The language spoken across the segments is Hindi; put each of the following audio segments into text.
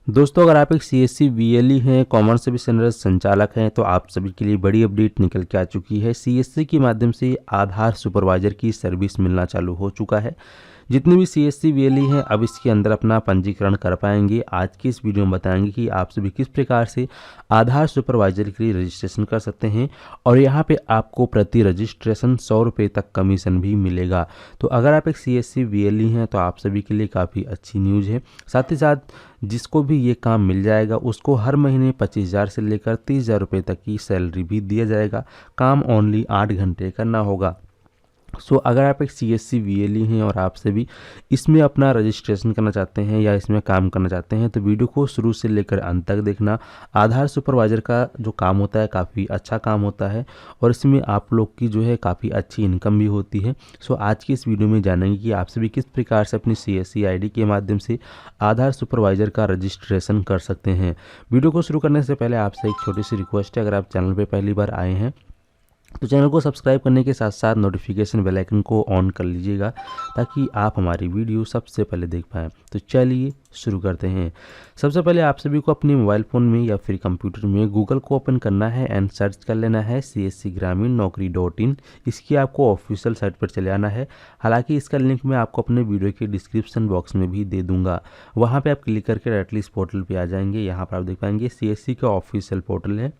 दोस्तों, अगर आप एक सीएससी वीएलई हैं, कॉमन सर्विस सेंटर संचालक हैं, तो आप सभी के लिए बड़ी अपडेट निकल के आ चुकी है। सीएससी के माध्यम से आधार सुपरवाइजर की सर्विस मिलना चालू हो चुका है। जितने भी सीएससी वीएलई हैं अब इसके अंदर अपना पंजीकरण कर पाएंगे। आज की इस वीडियो में बताएंगे कि आप सभी किस प्रकार से आधार सुपरवाइजर के लिए रजिस्ट्रेशन कर सकते हैं और यहाँ पे आपको प्रति रजिस्ट्रेशन 100 रुपये तक कमीशन भी मिलेगा। तो अगर आप एक सीएससी वीएलई हैं तो आप सभी के लिए काफ़ी अच्छी न्यूज़ है। साथ ही साथ जिसको भी ये काम मिल जाएगा उसको हर महीने 25,000 से लेकर 30,000 रुपये तक की सैलरी भी दिया जाएगा। काम ओनली 8 घंटे करना होगा। अगर आप एक सीएससी वीएलई हैं और आप से भी इसमें अपना रजिस्ट्रेशन करना चाहते हैं या इसमें काम करना चाहते हैं तो वीडियो को शुरू से लेकर अंत तक देखना। आधार सुपरवाइजर का जो काम होता है काफ़ी अच्छा काम होता है और इसमें आप लोग की जो है काफ़ी अच्छी इनकम भी होती है। आज की इस वीडियो में जानेंगे कि आप सभी किस प्रकार से अपनी सीएससी आईडी के माध्यम से आधार सुपरवाइजर का रजिस्ट्रेशन कर सकते हैं। वीडियो को शुरू करने से पहले आपसे एक छोटी सी रिक्वेस्ट है, अगर आप चैनल पर पहली बार आए हैं तो चैनल को सब्सक्राइब करने के साथ साथ नोटिफिकेशन बेल आइकन को ऑन कर लीजिएगा ताकि आप हमारी वीडियो सबसे पहले देख पाएँ। तो चलिए शुरू करते हैं। सबसे पहले आप सभी को अपने मोबाइल फ़ोन में या फिर कंप्यूटर में गूगल को ओपन करना है एंड सर्च कर लेना है CSC ग्रामीण नौकरी .in। इसकी आपको ऑफिशियल साइट पर चले आना है। हालांकि इसका लिंक मैं आपको अपने वीडियो के डिस्क्रिप्शन बॉक्स में भी दे दूंगा। वहाँ पर आप क्लिक करके डायरेक्टली इस पोर्टल पर आ जाएंगे। यहाँ पर आप देख पाएंगे CSC का ऑफिशियल पोर्टल है।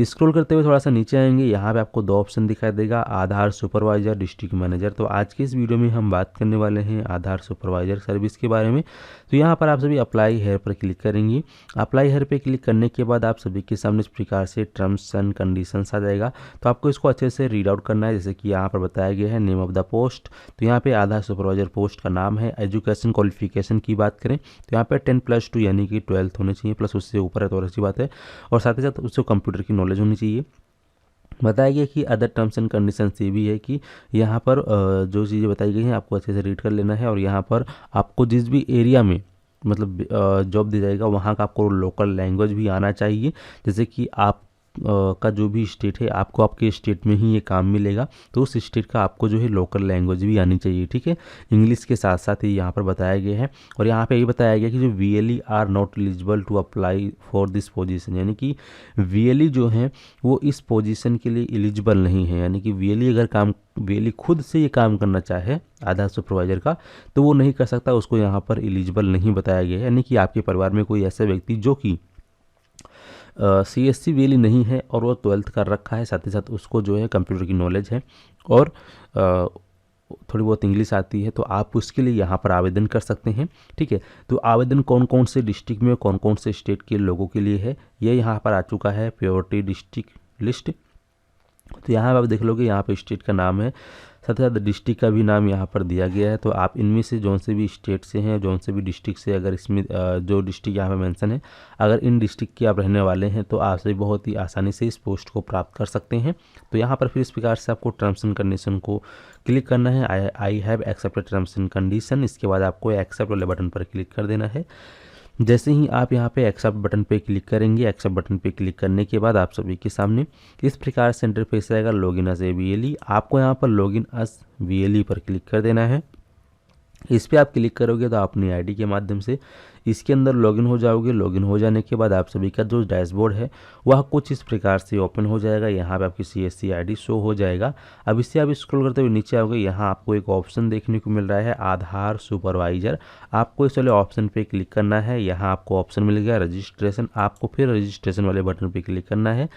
स्क्रॉल करते हुए थोड़ा सा नीचे आएंगे, यहाँ पे आपको दो ऑप्शन दिखाई देगा, आधार सुपरवाइजर, डिस्ट्रिक्ट मैनेजर। तो आज की इस वीडियो में हम बात करने वाले हैं आधार सुपरवाइजर सर्विस के बारे में। तो यहाँ पर आप सभी अप्लाई हेयर पर क्लिक करेंगे। अप्लाई हेयर पर क्लिक करने के बाद आप सभी के सामने इस प्रकार से टर्म्स एंड कंडीशंस आ जाएगा। तो आपको इसको अच्छे से रीड आउट करना है। जैसे कि यहाँ पर बताया गया है नेम ऑफ द पोस्ट, तो यहाँ पे आधार सुपरवाइजर पोस्ट का नाम है। एजुकेशन क्वालिफिकेशन की बात करें तो यहाँ पे 10+2 यानी कि 12th होनी चाहिए, प्लस उससे ऊपर है तो और अच्छी बात है। और साथ ही साथ उसको कंप्यूटर की नॉलेज होनी चाहिए। बताया गया कि अदर टर्म्स एंड कंडीशंस ये भी है कि यहाँ पर जो चीज़ें बताई गई हैं आपको अच्छे से रीड कर लेना है। और यहाँ पर आपको जिस भी एरिया में मतलब जॉब दी जाएगा वहाँ का आपको लोकल लैंग्वेज भी आना चाहिए। जैसे कि आप का जो भी स्टेट है आपको आपके स्टेट में ही ये काम मिलेगा, तो उस स्टेट का आपको जो है लोकल लैंग्वेज भी आनी चाहिए। ठीक है, इंग्लिश के साथ साथ ही यहाँ पर बताया गया है। और यहाँ पे ये बताया गया कि जो VLE are not eligible to apply for this position, यानी कि वीएलई जो है वो इस पोजीशन के लिए एलिजिबल नहीं है। यानी कि वीएलई खुद से ये काम करना चाहे आधार सुपरवाइजर का तो वो नहीं कर सकता, उसको यहाँ पर एलिजिबल नहीं बताया गया है। यानी कि आपके परिवार में कोई ऐसा व्यक्ति जो कि CSC वीएलई नहीं है और वो 12th कर रखा है, साथ ही साथ उसको जो है कंप्यूटर की नॉलेज है और थोड़ी बहुत इंग्लिश आती है, तो आप उसके लिए यहाँ पर आवेदन कर सकते हैं। ठीक है, तो आवेदन कौन कौन से डिस्ट्रिक्ट में कौन कौन से स्टेट के लोगों के लिए है ये यहाँ पर आ चुका है, प्योरिटी डिस्ट्रिक्ट लिस्ट। तो यहाँ पर आप देख लोगे, यहाँ पे स्टेट का नाम है, साथ ही साथ डिस्ट्रिक्ट का भी नाम यहाँ पर दिया गया है। तो आप इनमें से जौन से भी स्टेट से हैं, जौन से भी डिस्ट्रिक्ट से, अगर इसमें जो डिस्ट्रिक्ट यहाँ पे मेंशन है, अगर इन डिस्ट्रिक्ट के आप रहने वाले हैं तो आप से बहुत ही आसानी से इस पोस्ट को प्राप्त कर सकते हैं। तो यहाँ पर फिर इस प्रकार से आपको टर्म्स एंड कंडीशन को क्लिक करना है, I have accepted terms and condition. इसके बाद आपको एक्सेप्ट वाले बटन पर क्लिक कर देना है। जैसे ही आप यहाँ पे एक्सेप्ट बटन पे क्लिक करेंगे, एक्सेप्ट बटन पे क्लिक करने के बाद आप सभी के सामने इस प्रकार से इंटरफेस आएगा, लॉगिन एज ए वीएलई। आपको यहाँ पर लॉगिन एज वीएलई पर क्लिक कर देना है। इस पर आप क्लिक करोगे तो अपनी आईडी के माध्यम से इसके अंदर लॉगिन हो जाओगे। लॉगिन हो जाने के बाद आप सभी का जो डैशबोर्ड है वह कुछ इस प्रकार से ओपन हो जाएगा। यहाँ पे आपकी CSC आईडी शो हो जाएगा। अब इससे आप स्क्रॉल करते हुए नीचे आओगे, यहाँ आपको एक ऑप्शन देखने को मिल रहा है आधार सुपरवाइजर। आपको इस वाले ऑप्शन पे क्लिक करना है। यहाँ आपको ऑप्शन मिल गया रजिस्ट्रेशन, आपको फिर रजिस्ट्रेशन वाले बटन पर क्लिक करना है।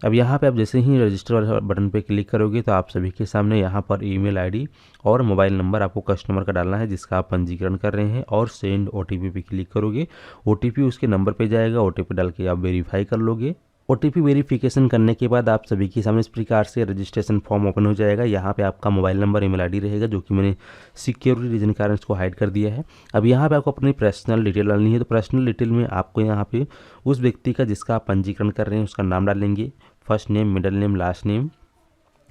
अब यहाँ पे आप जैसे ही रजिस्टर वाले बटन पे क्लिक करोगे तो आप सभी के सामने यहाँ पर ईमेल आईडी और मोबाइल नंबर आपको कस्टमर का डालना है जिसका आप पंजीकरण कर रहे हैं, और सेंड OTP पे क्लिक करोगे। OTP उसके नंबर पे जाएगा, OTP डाल के आप वेरीफाई कर लोगे। OTP वेरिफिकेशन करने के बाद आप सभी के सामने इस प्रकार से रजिस्ट्रेशन फॉर्म ओपन हो जाएगा। यहाँ पे आपका मोबाइल नंबर, ईमेल आईडी रहेगा, जो कि मैंने सिक्योरिटी रीजन के कारण इसको हाइड कर दिया है। अब यहाँ पे आपको अपनी पर्सनल डिटेल डालनी है। तो पर्सनल डिटेल में आपको यहाँ पे उस व्यक्ति का जिसका आप पंजीकरण कर रहे हैं उसका नाम डालेंगे, first name, middle name, last name.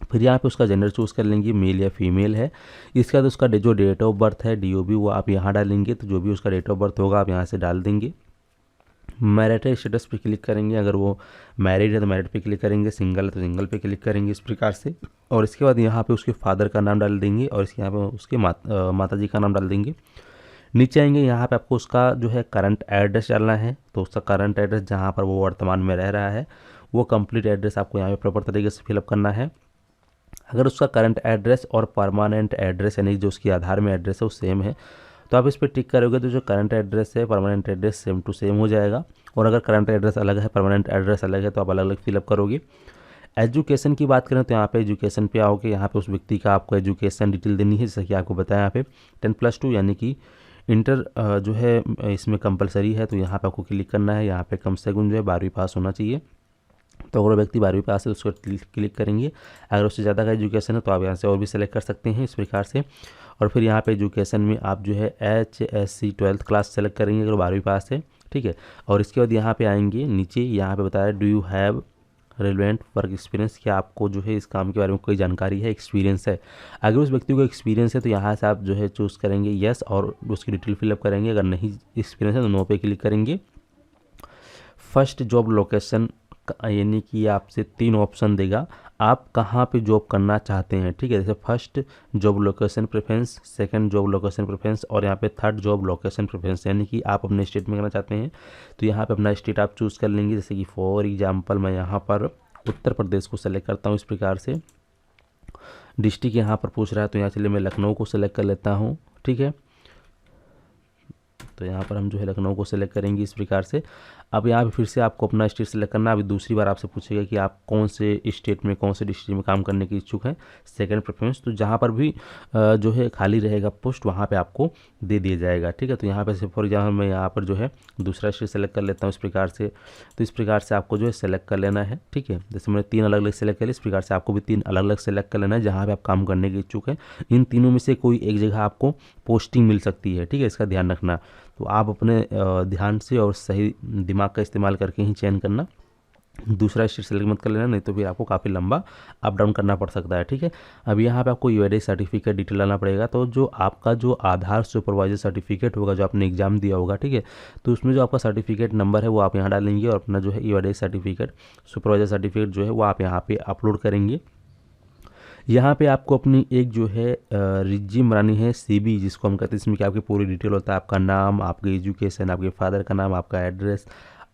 फिर यहाँ पे उसका जेंडर चूज़ कर लेंगे, मेल या फीमेल है। इसके बाद उसका जो डेट ऑफ बर्थ है DOB वो आप यहाँ डालेंगे। तो जो भी उसका डेट ऑफ बर्थ होगा आप यहाँ से डाल देंगे। मैरिटल स्टेटस पे क्लिक करेंगे, अगर वो मैरिड है तो मैरिड पे क्लिक करेंगे, सिंगल है तो सिंगल पे क्लिक करेंगे, इस प्रकार से। और इसके बाद यहाँ पे उसके फादर का नाम डाल देंगे और इसके यहाँ पे उसके माता जी का नाम डाल देंगे। नीचे आएंगे, यहाँ पे आपको उसका जो है करंट एड्रेस डालना है। तो उसका करंट एड्रेस जहाँ पर वो वर्तमान में रह रहा है वो कंप्लीट एड्रेस आपको यहाँ पे प्रॉपर तरीके से फिलअप करना है। अगर उसका करंट एड्रेस और परमानेंट एड्रेस यानी जो उसकी आधार में एड्रेस है वो सेम है तो आप इस पर टिक करोगे तो जो करंट एड्रेस है permanent address same to same हो जाएगा। और अगर करंट एड्रेस अलग है परमानेंट एड्रेस अलग है तो आप अलग अलग फिलअप करोगे। एजुकेशन की बात करें तो यहाँ पे एजुकेशन पे आओगे, यहाँ पे उस व्यक्ति का आपको एजुकेशन डिटेल देनी है, जैसे कि आपको बताया यहाँ पे 10+2 यानी कि इंटर जो है इसमें कंपलसरी है, तो यहाँ पे आपको क्लिक करना है। यहाँ पे कम से कम जो है 12वीं पास होना चाहिए। तो अगर व्यक्ति 12वीं पास है तो उसको क्लिक करेंगे। अगर उससे ज़्यादा का एजुकेशन है तो आप यहाँ से और भी सेलेक्ट कर सकते हैं इस प्रकार से। और फिर यहाँ पे एजुकेशन में आप जो है HSC 12th क्लास सेलेक्ट करेंगे अगर 12वीं पास है, ठीक है। और इसके बाद यहाँ पे आएंगे नीचे, यहाँ पे बताया do you have relevant work experience, क्या आपको जो है इस काम के बारे में कोई जानकारी है, एक्सपीरियंस है। अगर उस व्यक्ति को एक्सपीरियंस है तो यहाँ से आप जो है चूज़ करेंगे यस और उसकी डिटेल फिलअप करेंगे। अगर नहीं एक्सपीरियंस है तो नो पे क्लिक करेंगे। फर्स्ट जॉब लोकेशन यानी कि आपसे 3 ऑप्शन देगा, आप कहाँ पे जॉब करना चाहते हैं, ठीक है। जैसे first job location preference, second job location preference और यहाँ पे थर्ड जॉब लोकेशन प्रेफरेंस, यानी कि आप अपने स्टेट में करना चाहते हैं तो यहाँ पे अपना स्टेट आप चूज़ कर लेंगे। जैसे कि फॉर एग्जांपल मैं यहाँ पर उत्तर प्रदेश को सेलेक्ट करता हूँ इस प्रकार से। डिस्ट्रिक्ट यहाँ पर पूछ रहा है तो यहाँ चलिए मैं लखनऊ को सेलेक्ट कर लेता हूँ, ठीक है। तो यहाँ पर हम जो है लखनऊ को सेलेक्ट करेंगे इस प्रकार से। अब यहाँ पे फिर से आपको अपना स्टेट सेलेक्ट करना है। अभी दूसरी बार आपसे पूछेगा कि आप कौन से स्टेट में कौन से डिस्ट्रिक्ट में काम करने के इच्छुक हैं, सेकंड प्रेफरेंस। तो जहाँ पर भी जो है खाली रहेगा पोस्ट वहाँ पे आपको दे दिया जाएगा, ठीक है। तो यहाँ पे से फॉर एग्जाम्पल मैं यहाँ पर जो है दूसरा स्टेट सेलेक्ट कर लेता हूँ इस प्रकार से। तो इस प्रकार से आपको जो है सेलेक्ट कर लेना है, ठीक है। जैसे मैंने 3 अलग अलग सेलेक्ट कर लिया, इस प्रकार से आपको भी 3 अलग अलग सेलेक्ट कर लेना है जहाँ पर आप काम करने के इच्छुक हैं। इन तीनों में से कोई एक जगह आपको पोस्टिंग मिल सकती है, ठीक है, इसका ध्यान रखना। तो आप अपने ध्यान से और सही दिमाग का इस्तेमाल करके ही चयन करना, दूसरा स्टेट सेलेक्ट मत कर लेना, नहीं तो फिर आपको काफ़ी लंबा अप डाउन करना पड़ सकता है, ठीक है। अब यहाँ पे आपको यूआईडी सर्टिफिकेट डिटेल डालना पड़ेगा। तो जो आपका जो आधार सुपरवाइजर सर्टिफिकेट होगा जो आपने एग्जाम दिया होगा, ठीक है, तो उसमें जो आपका सर्टिफिकेट नंबर है वो आप यहाँ डालेंगे और अपना जो है यूआईडी सर्टिफिकेट सुपरवाइजर सर्टिफिकेट जो है वो आप यहाँ पे अपलोड करेंगे। यहाँ पे आपको अपनी एक जो है रिज्यूम बनानी है, सीवी जिसको हम कहते हैं, इसमें क्या आपकी पूरी डिटेल होता है, आपका नाम, आपकी एजुकेशन, आपके फादर का नाम, आपका एड्रेस,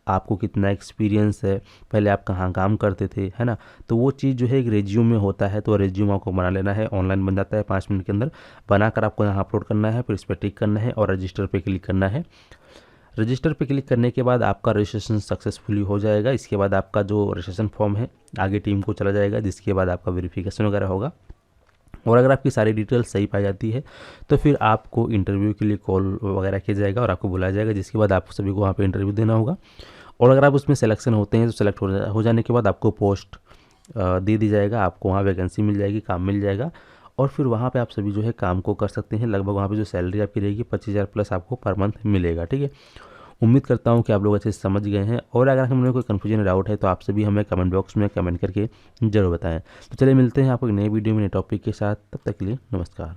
आपको कितना एक्सपीरियंस है, पहले आप कहाँ काम करते थे, है ना। तो वो चीज़ जो है एक रेज्यूम में होता है, तो रेज्यूम आपको बना लेना है। ऑनलाइन बन जाता है 5 मिनट के अंदर, बनाकर आपको यहाँ अपलोड करना है, फिर इस पर टिक करना है और रजिस्टर पे क्लिक करना है। रजिस्टर पे क्लिक करने के बाद आपका रजिस्ट्रेशन सक्सेसफुली हो जाएगा। इसके बाद आपका जो रजिस्ट्रेशन फॉर्म है आगे टीम को चला जाएगा, जिसके बाद आपका वेरिफिकेशन वगैरह होगा। और अगर आपकी सारी डिटेल सही पाई जाती है तो फिर आपको इंटरव्यू के लिए कॉल वगैरह किया जाएगा और आपको बुलाया जाएगा, जिसके बाद आपको सभी को वहाँ पे इंटरव्यू देना होगा। और अगर आप उसमें सिलेक्शन होते हैं तो सिलेक्ट हो जाने के बाद आपको पोस्ट दे दी जाएगा, आपको वहाँ वैकेंसी मिल जाएगी, काम मिल जाएगा और फिर वहाँ पे आप सभी जो है काम को कर सकते हैं। लगभग वहाँ पे जो सैलरी आपकी रहेगी 25,000 प्लस आपको पर मंथ मिलेगा, ठीक है। उम्मीद करता हूँ कि आप लोग अच्छे से समझ गए हैं और अगर हमें कोई कन्फ्यूजन डाउट है तो आप सभी हमें कमेंट बॉक्स में कमेंट करके ज़रूर बताएं। तो चलिए मिलते हैं आपको एक नए वीडियो में नए टॉपिक के साथ, तब तक के लिए नमस्कार।